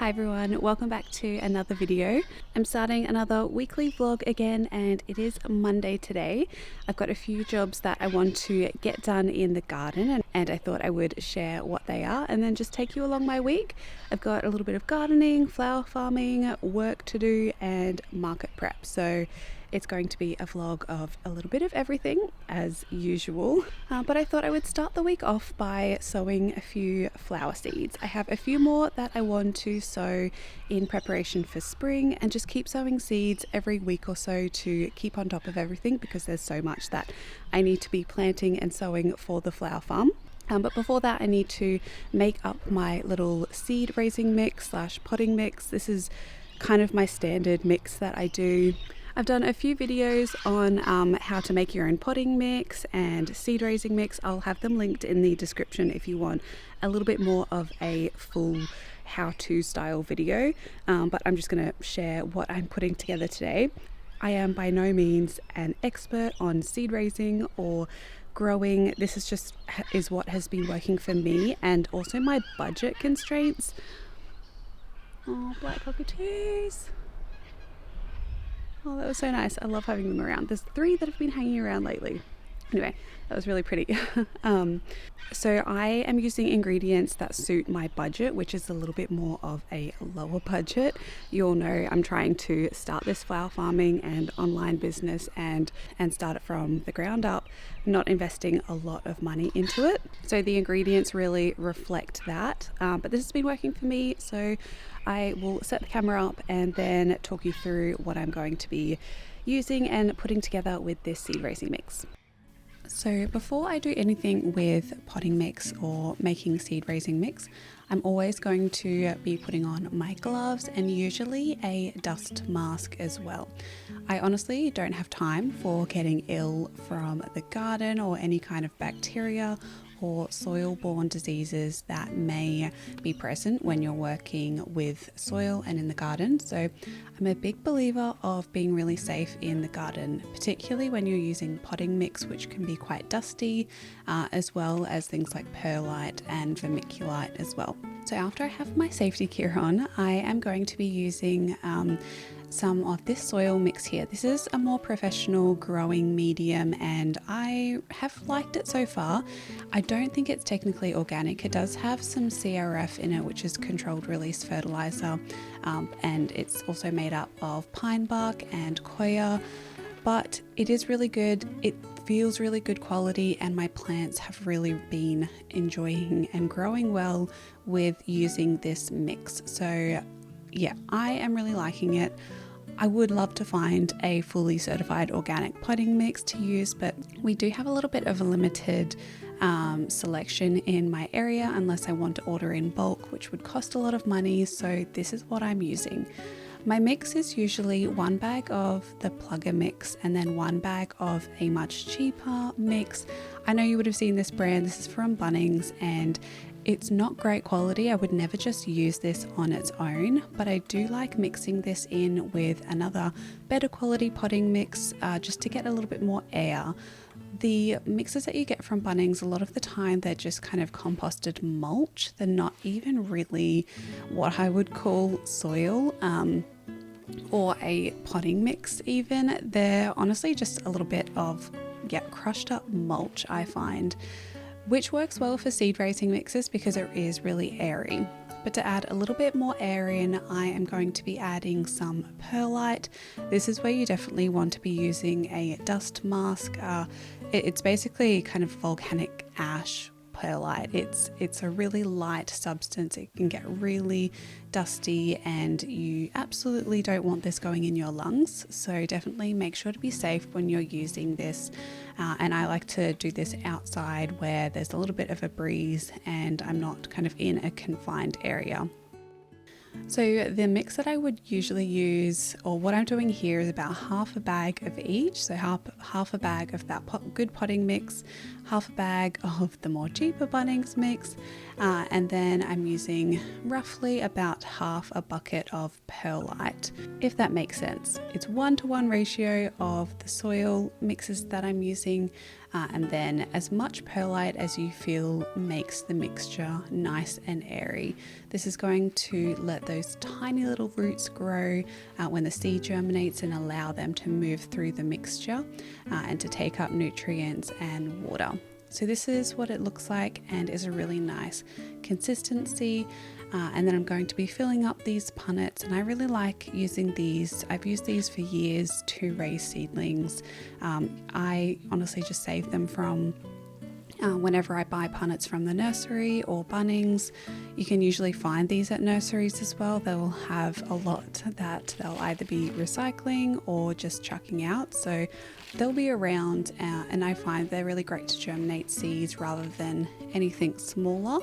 Hi everyone, welcome back to another video. I'm starting another weekly vlog again and it is Monday today. I've got a few jobs that I want to get done in the garden and I thought I would share what they are and then just take you along my week. I've got a little bit of gardening, flower farming, work to do and market prep. So it's going to be a vlog of a little bit of everything as usual, but I thought I would start the week off by sowing a few flower seeds. I have a few more that I want to sow in preparation for spring and just keep sowing seeds every week or so to keep on top of everything because there's so much that I need to be planting and sowing for the flower farm. But before that I need to make up my little seed raising mix / potting mix. This is kind of my standard mix that I do. I've done a few videos on how to make your own potting mix and seed raising mix. I'll have them linked in the description if you want a little bit more of a full how-to style video, but I'm just going to share what I'm putting together today. I am by no means an expert on seed raising or growing. This is what has been working for me and also my budget constraints. Oh, black cockatoos. Oh, that was so nice. I love having them around. There's 3 that have been hanging around lately. Anyway, that was really pretty. So I am using ingredients that suit my budget, which is a little bit more of a lower budget. You all know I'm trying to start this flower farming and online business and start it from the ground up, not investing a lot of money into it. So the ingredients really reflect that. But this has been working for me. So I will set the camera up and then talk you through what I'm going to be using and putting together with this seed raising mix. So before I do anything with potting mix or making seed raising mix, I'm always going to be putting on my gloves and usually a dust mask as well. I honestly don't have time for getting ill from the garden or any kind of bacteria or soil-borne diseases that may be present when you're working with soil and in the garden. So I'm a big believer of being really safe in the garden, particularly when you're using potting mix, which can be quite dusty, as well as things like perlite and vermiculite as well. So after I have my safety gear on, I am going to be using some of this soil mix here. This is a more professional growing medium and I have liked it so far. I don't think it's technically organic. It does have some CRF in it, which is controlled release fertilizer, and it's also made up of pine bark and coir, but it is really good. It feels really good quality and my plants have really been enjoying and growing well with using this mix. So yeah, I am really liking it. I would love to find a fully certified organic potting mix to use, but we do have a little bit of a limited selection in my area unless I want to order in bulk, which would cost a lot of money. So this is what I'm using. My mix is usually 1 bag of the plugger mix and then 1 bag of a much cheaper mix. I know you would have seen this brand. This is from Bunnings and it's not great quality. I would never just use this on its own, but I do like mixing this in with another better quality potting mix just to get a little bit more air. The mixes that you get from Bunnings, a lot of the time they're just kind of composted mulch. They're not even really what I would call soil or a potting mix even. They're honestly just a little bit of crushed up mulch, I find, which works well for seed raising mixes because it is really airy. But to add a little bit more air in, I am going to be adding some perlite. This is where you definitely want to be using a dust mask. It's basically kind of volcanic ash perlite. It's a really light substance. It can get really dusty and you absolutely don't want this going in your lungs. So definitely make sure to be safe when you're using this. And I like to do this outside where there's a little bit of a breeze and I'm not kind of in a confined area. So the mix that I would usually use, or what I'm doing here, is about half a bag of each. So half a bag of that good potting mix, half a bag of the more cheaper Bunnings mix, and then I'm using roughly about half a bucket of perlite, if that makes sense. It's 1-to-1 ratio of the soil mixes that I'm using, and then as much perlite as you feel makes the mixture nice and airy. This is going to let those tiny little roots grow when the seed germinates and allow them to move through the mixture and to take up nutrients and water. So this is what it looks like and is a really nice consistency. And then I'm going to be filling up these punnets, and I really like using these. I've used these for years to raise seedlings. I honestly just save them from whenever I buy punnets from the nursery or Bunnings. You can usually find these at nurseries as well. They'll have a lot that they'll either be recycling or just chucking out. So they'll be around, and I find they're really great to germinate seeds rather than anything smaller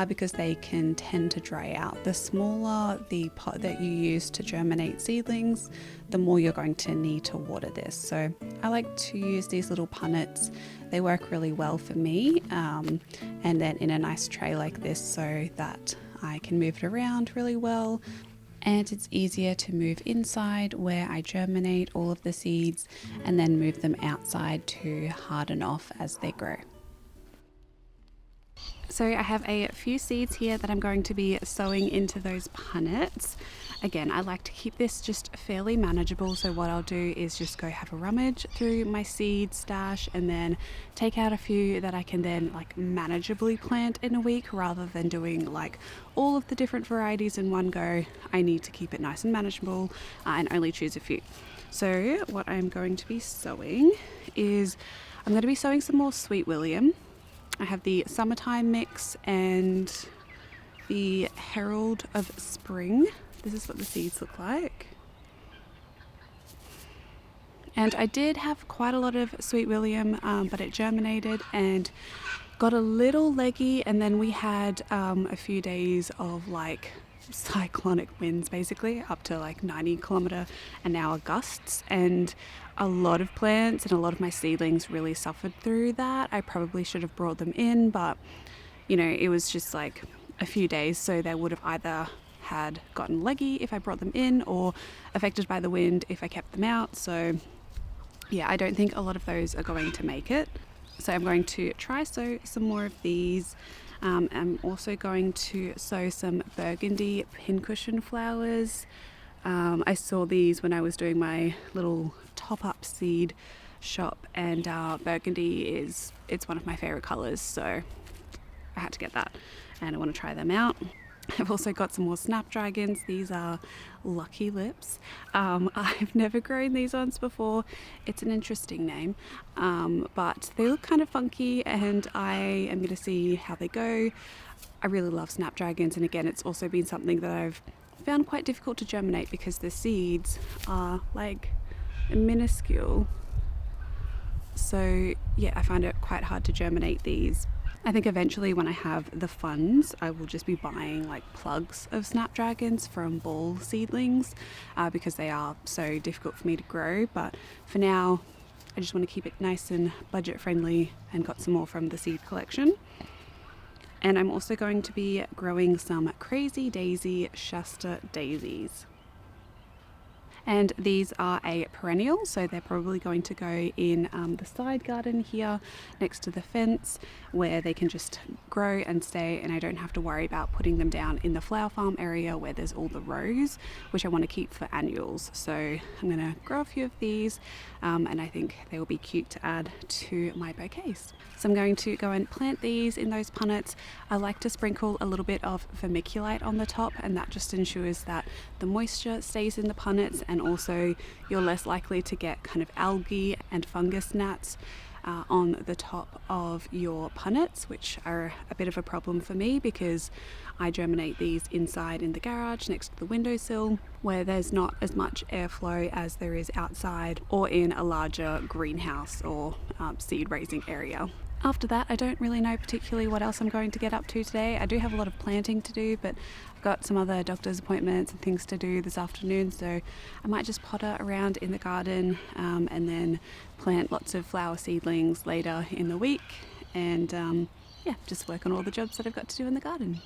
because they can tend to dry out. The smaller the pot that you use to germinate seedlings, the more you're going to need to water this. So I like to use these little punnets. They work really well for me, and then in a nice tray like this so that I can move it around really well. And it's easier to move inside where I germinate all of the seeds and then move them outside to harden off as they grow. So I have a few seeds here that I'm going to be sowing into those punnets. Again, I like to keep this just fairly manageable, so what I'll do is just go have a rummage through my seed stash and then take out a few that I can then like manageably plant in a week rather than doing like all of the different varieties in one go. I need to keep it nice and manageable and only choose a few. So what I'm going to be sowing is I'm going to be sowing some more Sweet William. I have the Summertime Mix and the Herald of Spring. This is what the seeds look like. And I did have quite a lot of Sweet William, but it germinated and got a little leggy, and then we had a few days of like cyclonic winds, basically up to like 90km/h gusts, and a lot of plants and a lot of my seedlings really suffered through that. I probably should have brought them in, but you know, it was just like a few days, so they would have either had gotten leggy if I brought them in or affected by the wind if I kept them out. So yeah, I don't think a lot of those are going to make it. So I'm going to try sow some more of these. I'm also going to sow some burgundy pincushion flowers. I saw these when I was doing my little top-up seed shop, and burgundy it's one of my favorite colors, so I had to get that and I want to try them out. I've also got some more snapdragons. These are Lucky Lips. I've never grown these ones before. It's an interesting name, but they look kind of funky, and I am going to see how they go. I really love snapdragons, and again, it's also been something that I've found quite difficult to germinate because the seeds are like minuscule. So yeah, I find it quite hard to germinate these. I think eventually when I have the funds, I will just be buying like plugs of snapdragons from ball seedlings because they are so difficult for me to grow. But for now, I just want to keep it nice and budget friendly, and got some more from the seed collection. And I'm also going to be growing some Crazy Daisy Shasta daisies. And these are a perennial, so they're probably going to go in the side garden here next to the fence, where they can just grow and stay, and I don't have to worry about putting them down in the flower farm area where there's all the rows, which I want to keep for annuals. So I'm going to grow a few of these, and I think they will be cute to add to my bouquets. So I'm going to go and plant these in those punnets. I like to sprinkle a little bit of vermiculite on the top, and that just ensures that the moisture stays in the punnets, and also you're less likely to get kind of algae and fungus gnats on the top of your punnets, which are a bit of a problem for me because I germinate these inside in the garage next to the windowsill, where there's not as much airflow as there is outside or in a larger greenhouse or seed raising area. After that, I don't really know particularly what else I'm going to get up to today. I do have a lot of planting to do, but I've got some other doctor's appointments and things to do this afternoon, so I might just potter around in the garden and then plant lots of flower seedlings later in the week, and yeah, just work on all the jobs that I've got to do in the garden.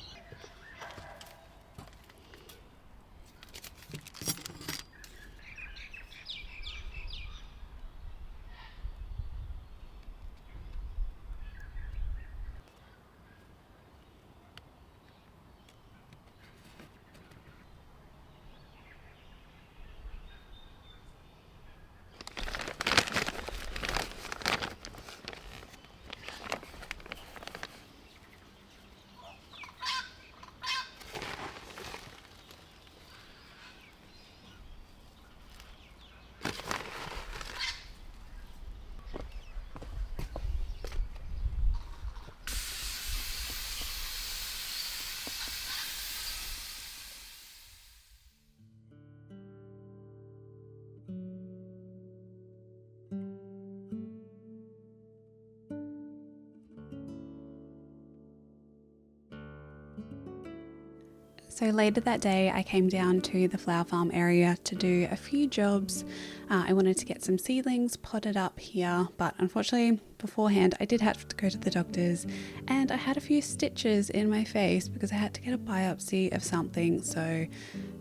So later that day, I came down to the flower farm area to do a few jobs. I wanted to get some seedlings potted up here, but unfortunately beforehand I did have to go to the doctor's and I had a few stitches in my face because I had to get a biopsy of something. So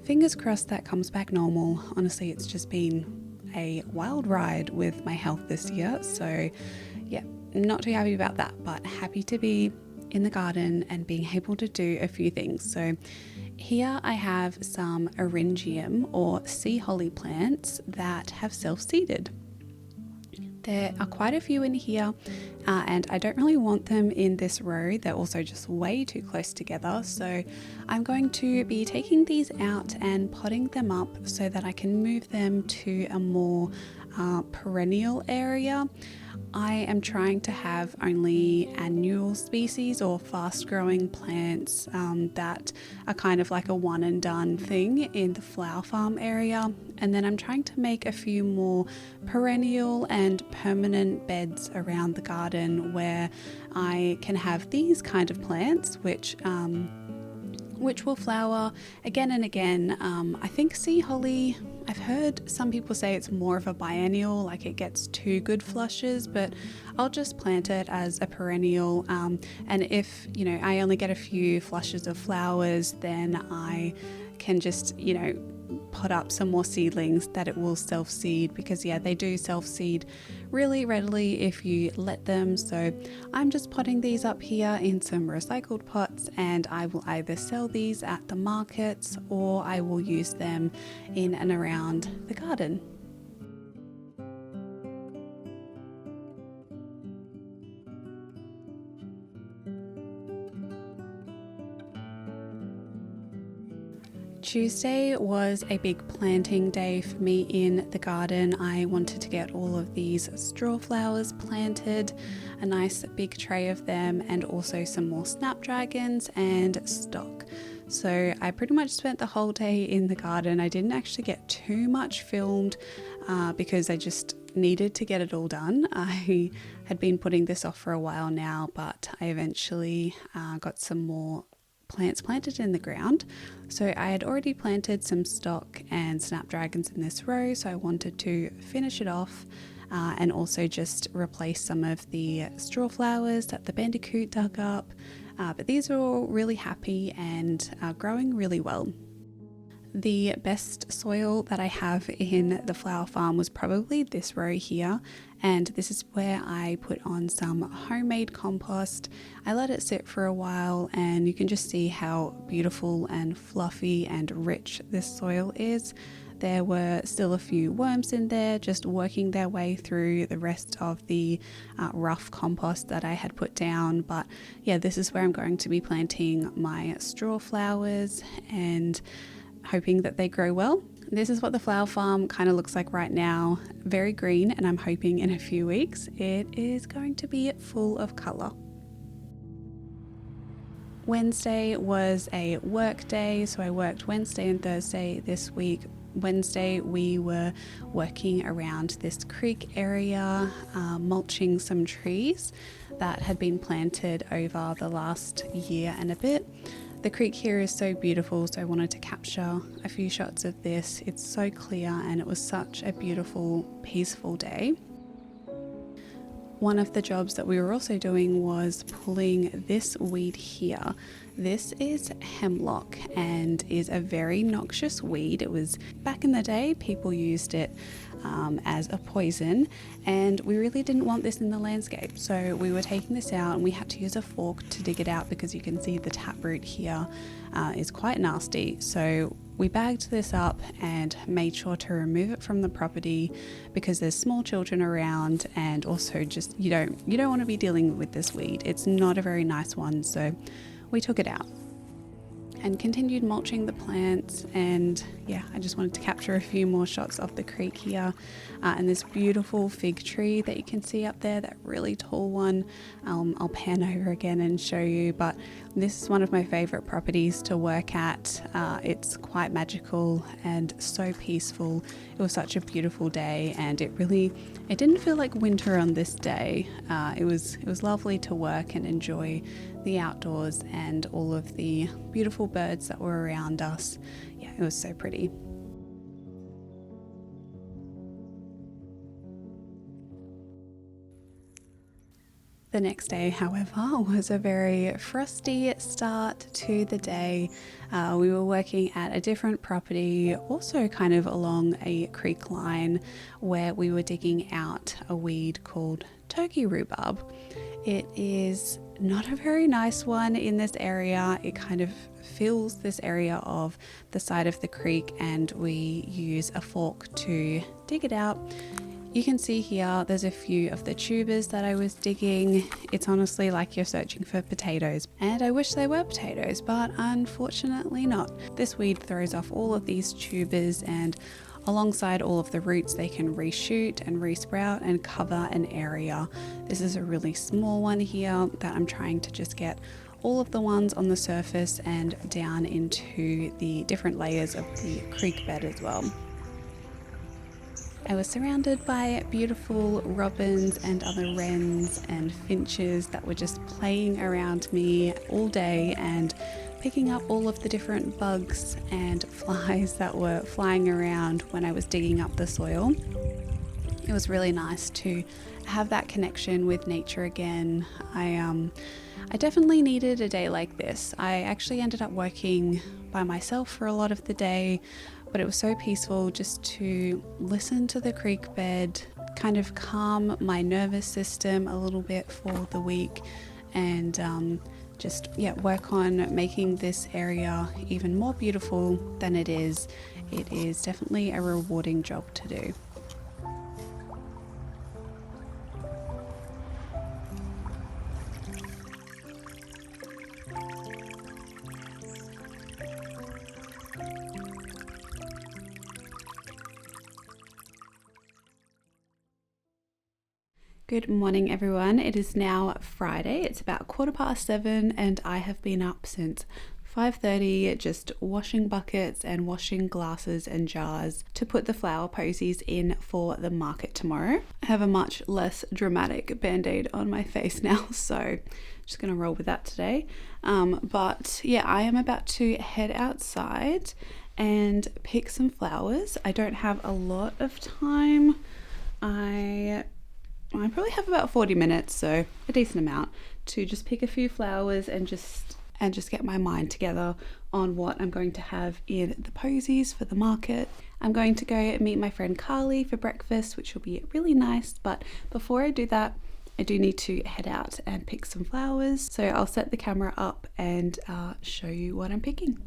fingers crossed that comes back normal. Honestly, it's just been a wild ride with my health this year. So yeah, not too happy about that, but happy to be in the garden and being able to do a few things. So here I have some eryngium or sea holly plants that have self-seeded. There are quite a few in here and I don't really want them in this row. They're also just way too close together. So I'm going to be taking these out and potting them up so that I can move them to a more perennial area. I am trying to have only annual species or fast growing plants that are kind of like a one and done thing in the flower farm area. And then I'm trying to make a few more perennial and permanent beds around the garden where I can have these kind of plants which will flower again and again. I think sea holly, I've heard some people say it's more of a biennial, like it gets 2 good flushes, but I'll just plant it as a perennial. And if, I only get a few flushes of flowers, then I can just, pot up some more seedlings that it will self-seed, because they do self-seed really readily if you let them. So I'm just potting these up here in some recycled pots, and I will either sell these at the markets or I will use them in and around the garden. Tuesday was a big planting day for me in the garden. I wanted to get all of these straw flowers planted, a nice big tray of them, and also some more snapdragons and stock. So I pretty much spent the whole day in the garden. I didn't actually get too much filmed because I just needed to get it all done. I had been putting this off for a while now, but I eventually got some more plants planted in the ground. So I had already planted some stock and snapdragons in this row, so I wanted to finish it off and also just replace some of the straw flowers that the bandicoot dug up. But these are all really happy and growing really well. The best soil that I have in the flower farm was probably this row here, and this is where I put on some homemade compost. I let it sit for a while and you can just see how beautiful and fluffy and rich this soil is. There were still a few worms in there just working their way through the rest of the rough compost that I had put down, but this is where I'm going to be planting my straw flowers and hoping that they grow well. This is what the flower farm kind of looks like right now, very green, and I'm hoping in a few weeks it is going to be full of colour. Wednesday was a work day, so I worked Wednesday and Thursday this week. Wednesday we were working around this creek area, mulching some trees that had been planted over the last year and a bit. The creek here is so beautiful, so I wanted to capture a few shots of this. It's so clear and it was such a beautiful, peaceful day. One of the jobs that we were also doing was pulling this weed here. This is hemlock and is a very noxious weed. It was back in the day, people used it as a poison, and we really didn't want this in the landscape. So we were taking this out and we had to use a fork to dig it out because you can see the taproot here is quite nasty. So we bagged this up and made sure to remove it from the property because there's small children around, and also just you don't want to be dealing with this weed. It's not a very nice one, so we took it out and continued mulching the plants. And I just wanted to capture a few more shots of the creek here and this beautiful fig tree that you can see up there, that really tall one. I'll pan over again and show you, but This is one of my favorite properties to work at. It's quite magical and so peaceful. It was such a beautiful day, and it didn't feel like winter on this day. It was lovely to work and enjoy the outdoors and all of the beautiful birds that were around us. Yeah, it was so pretty. The next day, however, was a very frosty start to the day. We were working at a different property, also kind of along a creek line, where we were digging out a weed called turkey rhubarb. It is not a very nice one in this area. It kind of fills this area of the side of the creek, and we use a fork to dig it out. You can see here there's a few of the tubers that I was digging. It's honestly like you're searching for potatoes, and I wish they were potatoes, but unfortunately not. This weed throws off all of these tubers, and alongside all of the roots they can reshoot and resprout and cover an area. This is a really small one here that I'm trying to just get all of the ones on the surface and down into the different layers of the creek bed as well. I was surrounded by beautiful robins and other wrens and finches that were just playing around me all day and picking up all of the different bugs and flies that were flying around when I was digging up the soil. It was really nice to have that connection with nature again. I definitely needed a day like this. I actually ended up working by myself for a lot of the day, but it was so peaceful just to listen to the creek bed, kind of calm my nervous system a little bit for the week, and work on making this area even more beautiful than it is. It is definitely a rewarding job to do. Good morning, everyone. It is now Friday. It's about 7:15, and I have been up since 5:30 just washing buckets and washing glasses and jars to put the flower posies in for the market tomorrow. I have a much less dramatic band-aid on my face now, so I'm just going to roll with that today. But yeah, I am about to head outside and pick some flowers. I don't have a lot of time. I probably have about 40 minutes, so a decent amount, to just pick a few flowers and just get my mind together on what I'm going to have in the posies for the market. I'm going to go meet my friend Carly for breakfast, which will be really nice, but before I do that, I do need to head out and pick some flowers. So I'll set the camera up and show you what I'm picking.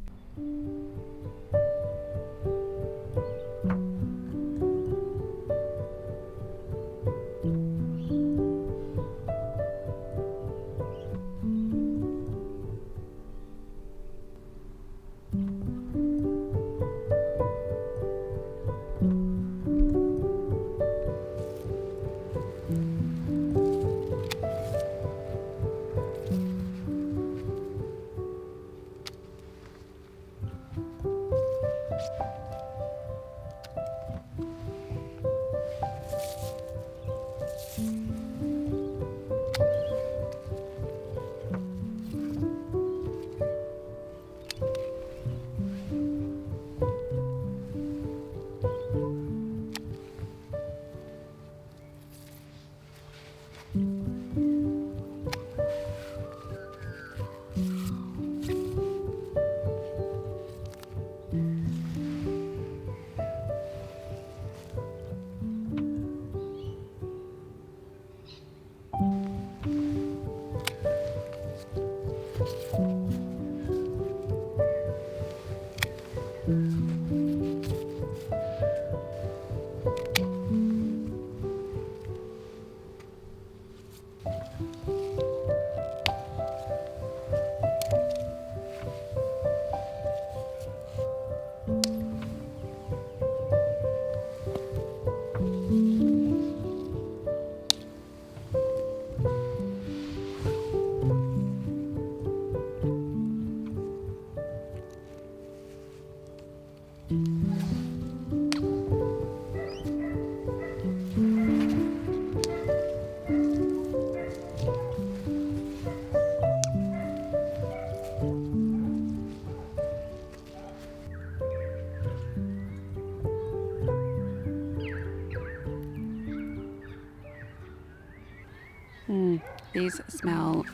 These smell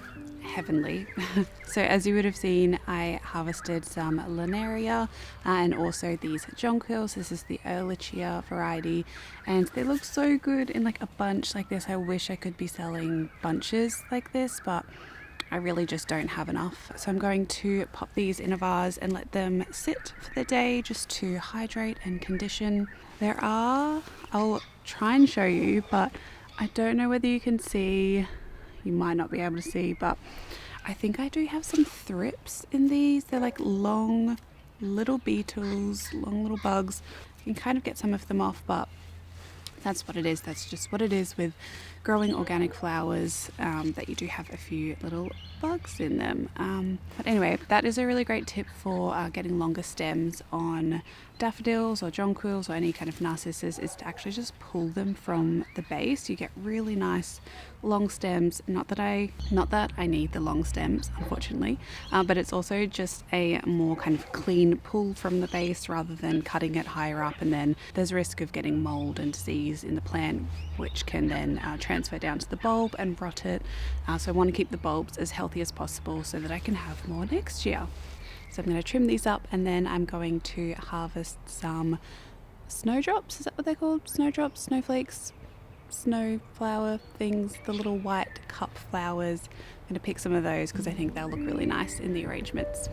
heavenly. So as you would have seen, I harvested some linaria and also these jonquils. This is the Ehrlichia variety, and they look so good in like a bunch like this. I wish I could be selling bunches like this, but I really just don't have enough. So I'm going to pop these in a vase and let them sit for the day just to hydrate and condition. I'll try and show you, but I don't know whether you can see. You might not be able to see, but I think I do have some thrips in these. They're like long little beetles, long little bugs. You can kind of get some of them off, but that's what it is. That's just what it is with growing organic flowers, that you do have a few little bugs in them. But anyway, that is a really great tip for getting longer stems on daffodils or jonquils or any kind of narcissus, is to actually just pull them from the base. You get really nice long stems. Not that I need the long stems, unfortunately, but it's also just a more kind of clean pull from the base rather than cutting it higher up, and then there's a risk of getting mold and disease in the plant, which can then transfer down to the bulb and rot it. So I want to keep the bulbs as healthy as possible so that I can have more next year. So I'm going to trim these up, and then I'm going to harvest some snowdrops. Is that what they're called? Snowdrops, snowflakes, snowflower things, the little white cup flowers. I'm going to pick some of those because I think they'll look really nice in the arrangements.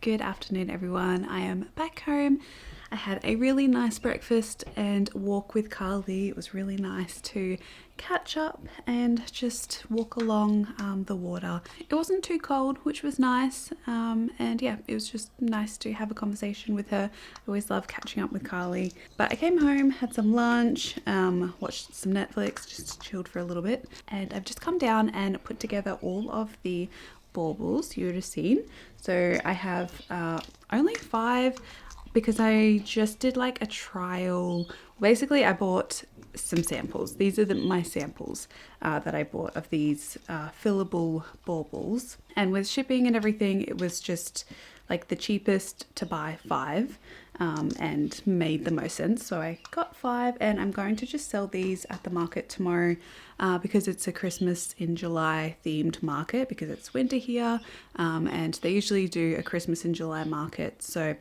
Good afternoon, everyone. I am back home. I had a really nice breakfast and walk with Carly. It was really nice to catch up and just walk along the water. It wasn't too cold, which was nice, and yeah, it was just nice to have a conversation with her. I always love catching up with Carly. But I came home, had some lunch, watched some Netflix, just chilled for a little bit, and I've just come down and put together all of the baubles you would have seen. So I have only 5 because I just did like a trial. Basically, I bought some samples. These are my samples that I bought of these fillable baubles, and with shipping and everything, it was just like the cheapest to buy 5. and made the most sense. So I got 5, and I'm going to just sell these at the market tomorrow because it's a Christmas in July themed market, because it's winter here, and they usually do a Christmas in July market. So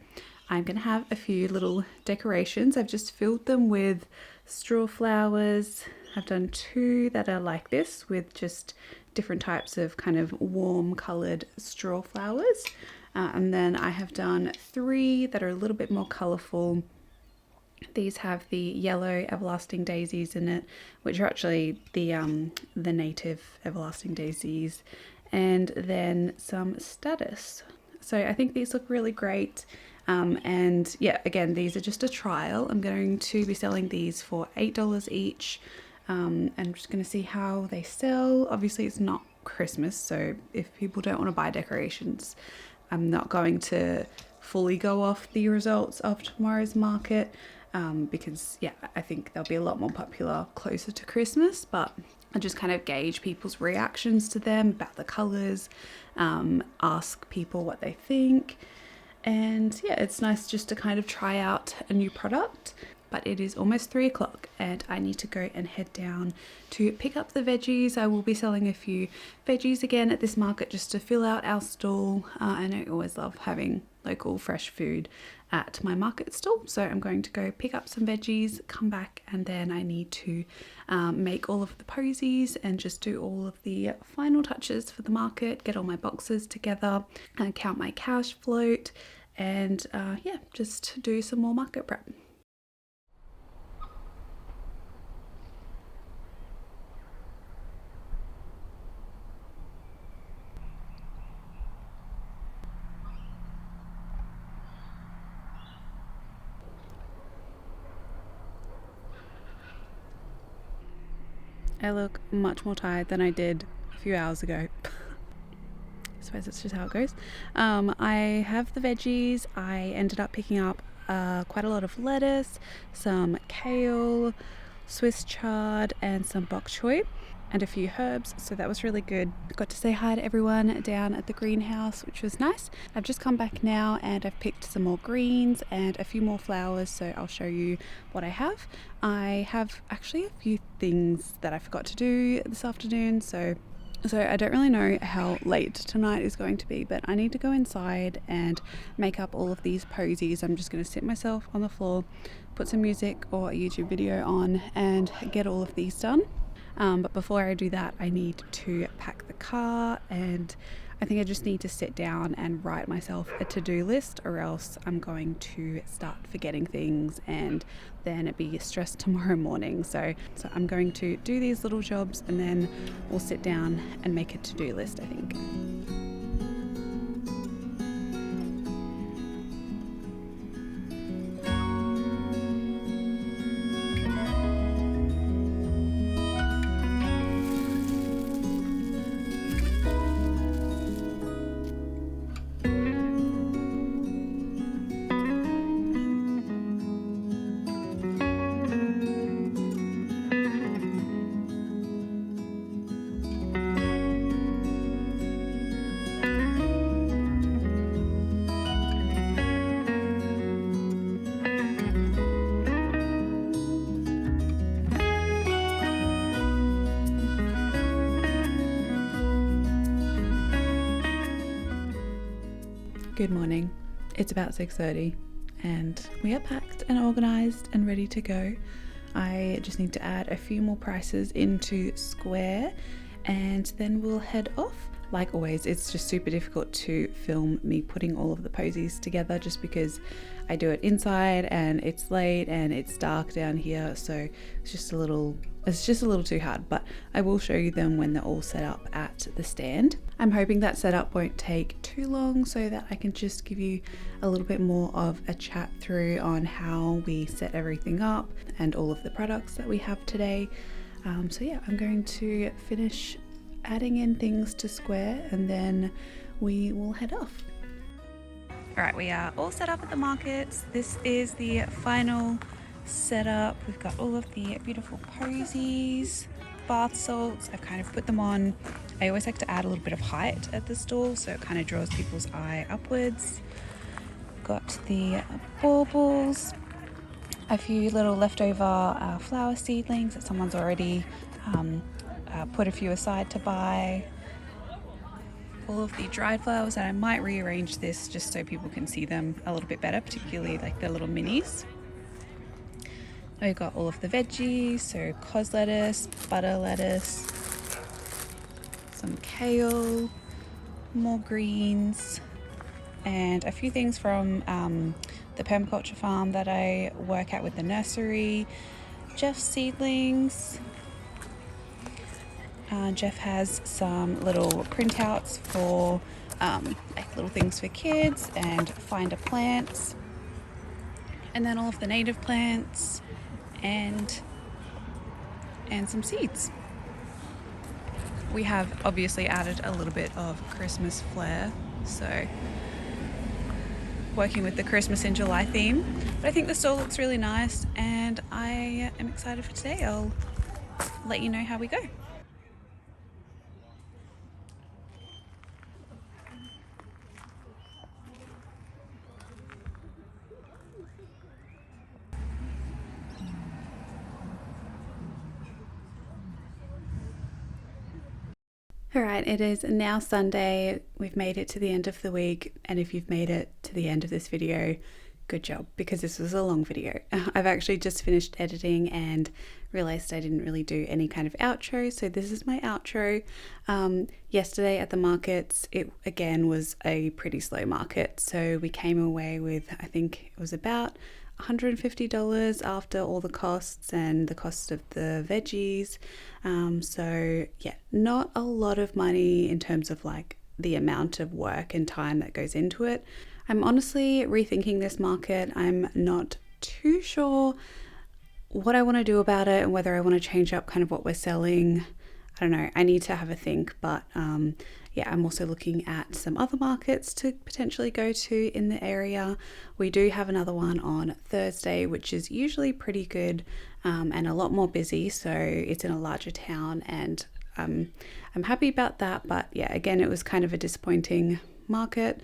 I'm going to have a few little decorations. I've just filled them with straw flowers. I've done 2 that are like this with just different types of kind of warm coloured straw flowers. And then I have done 3 that are a little bit more colourful. These have the yellow everlasting daisies in it, which are actually the native everlasting daisies, and then some status. So I think these look really great. And yeah, again, these are just a trial. I'm going to be selling these for $8 each. And I'm just going to see how they sell. Obviously it's not Christmas, so if people don't want to buy decorations, I'm not going to fully go off the results of tomorrow's market, because yeah, I think they'll be a lot more popular closer to Christmas, but I just kind of gauge people's reactions to them, about the colours, ask people what they think. And yeah, it's nice just to kind of try out a new product. But it is almost 3 o'clock and I need to go and head down to pick up the veggies. I will be selling a few veggies again at this market just to fill out our stall. And I always love having local fresh food at my market stall. So I'm going to go pick up some veggies, come back, and then I need to make all of the posies and just do all of the final touches for the market, get all my boxes together, and count my cash float, and yeah, just do some more market prep. I look much more tired than I did a few hours ago. I suppose that's just how it goes. I have the veggies. I ended up picking up quite a lot of lettuce, some kale, Swiss chard, and some bok choy, and a few herbs, so that was really good. Got to say hi to everyone down at the greenhouse, which was nice. I've just come back now and I've picked some more greens and a few more flowers, so I'll show you what I have. I have actually a few things that I forgot to do this afternoon, so I don't really know how late tonight is going to be, but I need to go inside and make up all of these posies. I'm just going to sit myself on the floor, put some music or a YouTube video on, and get all of these done. But before I do that, I need to pack the car, and I think I just need to sit down and write myself a to-do list, or else I'm going to start forgetting things and then it'd be stressed tomorrow morning. So I'm going to do these little jobs and then we'll sit down and make a to-do list, I think. Good morning. It's about 6:30 and we are packed and organised and ready to go. I just need to add a few more prices into Square and then we'll head off. Like always, it's just super difficult to film me putting all of the posies together just because I do it inside and it's late and it's dark down here, so it's just a little too hard, but I will show you them when they're all set up at the stand. I'm hoping that setup won't take too long so that I can just give you a little bit more of a chat through on how we set everything up and all of the products that we have today. So yeah, I'm going to finish adding in things to Square and then we will head off. Alright, we are all set up at the markets. This is the final setup. We've got all of the beautiful posies, bath salts. I've kind of put them on. I always like to add a little bit of height at the stall so it kind of draws people's eye upwards. got the baubles, a few little leftover flower seedlings that someone's already put a few aside to buy. All of the dried flowers, and I might rearrange this just so people can see them a little bit better, particularly like the little minis. We've got all of the veggies, so cos lettuce, butter lettuce, some kale, more greens, and a few things from the permaculture farm that I work at with the nursery. Jeff's seedlings. Jeff has some little printouts for like little things for kids and finder plants, and then all of the native plants and some seeds. We have obviously added a little bit of Christmas flair, so working with the Christmas in July theme, but I think the store looks really nice and I am excited for today. I'll let you know how we go. Alright, it is now Sunday. We've made it to the end of the week, and if you've made it to the end of this video, good job, because this was a long video. I've actually just finished editing and realized I didn't really do any kind of outro, so this is my outro. Yesterday at the markets, it again was a pretty slow market, so we came away with, I think it was about $150 after all the costs and the cost of the veggies. So yeah, not a lot of money in terms of like the amount of work and time that goes into it. I'm honestly rethinking this market. I'm not too sure what I want to do about it and whether I want to change up kind of what we're selling. I don't know. I need to have a think, but yeah, I'm also looking at some other markets to potentially go to in the area. We do have another one on Thursday, which is usually pretty good and a lot more busy. So it's in a larger town, and I'm happy about that. But yeah, again, it was kind of a disappointing market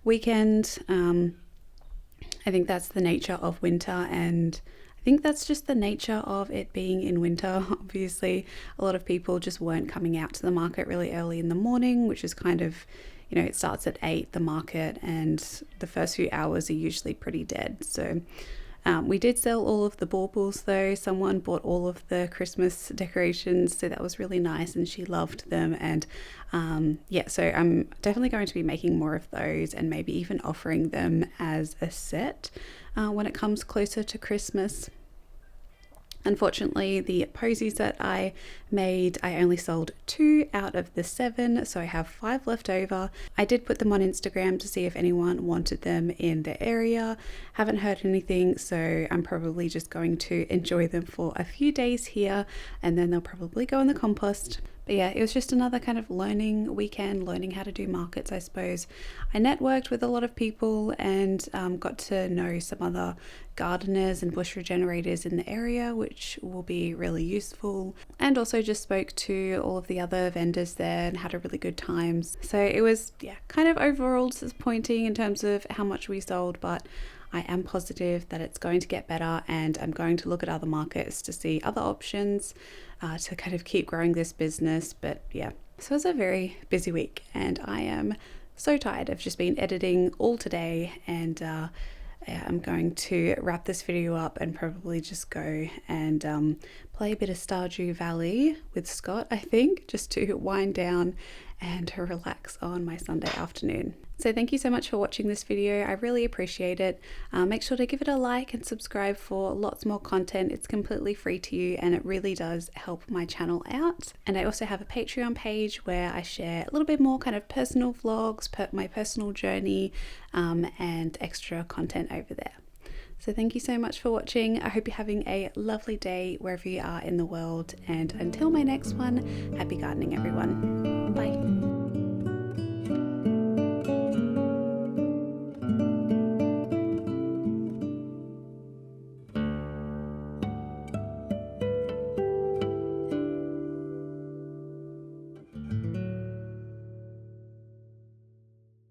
weekend. I think that's the nature of winter, and I think that's just the nature of it being in winter. Obviously, a lot of people just weren't coming out to the market really early in the morning, which is kind of, you know, it starts at 8, the market, and the first few hours are usually pretty dead. So we did sell all of the baubles though. Someone bought all of the Christmas decorations, so that was really nice and she loved them. And yeah, so I'm definitely going to be making more of those and maybe even offering them as a set when it comes closer to Christmas. Unfortunately, the posies that I made, I only sold 2 out of the 7, so I have 5 left over. I did put them on Instagram to see if anyone wanted them in the area. Haven't heard anything, so I'm probably just going to enjoy them for a few days here, and then they'll probably go in the compost. But yeah, it was just another kind of learning weekend, learning how to do markets, I suppose. I networked with a lot of people and got to know some other gardeners and bush regenerators in the area, which will be really useful. And also just spoke to all of the other vendors there and had a really good time. So it was, yeah, kind of overall disappointing in terms of how much we sold, but I am positive that it's going to get better, and I'm going to look at other markets to see other options to kind of keep growing this business. But yeah, so it was a very busy week and I am so tired. I've just been editing all today, and yeah, I'm going to wrap this video up and probably just go and play a bit of Stardew Valley with Scott, I think, just to wind down and to relax on my Sunday afternoon. So thank you so much for watching this video. I really appreciate it. Make sure to give it a like and subscribe for lots more content. It's completely free to you and it really does help my channel out. And I also have a Patreon page where I share a little bit more kind of personal vlogs, my personal journey, and extra content over there. So thank you so much for watching. I hope you're having a lovely day wherever you are in the world. And until my next one, happy gardening, everyone.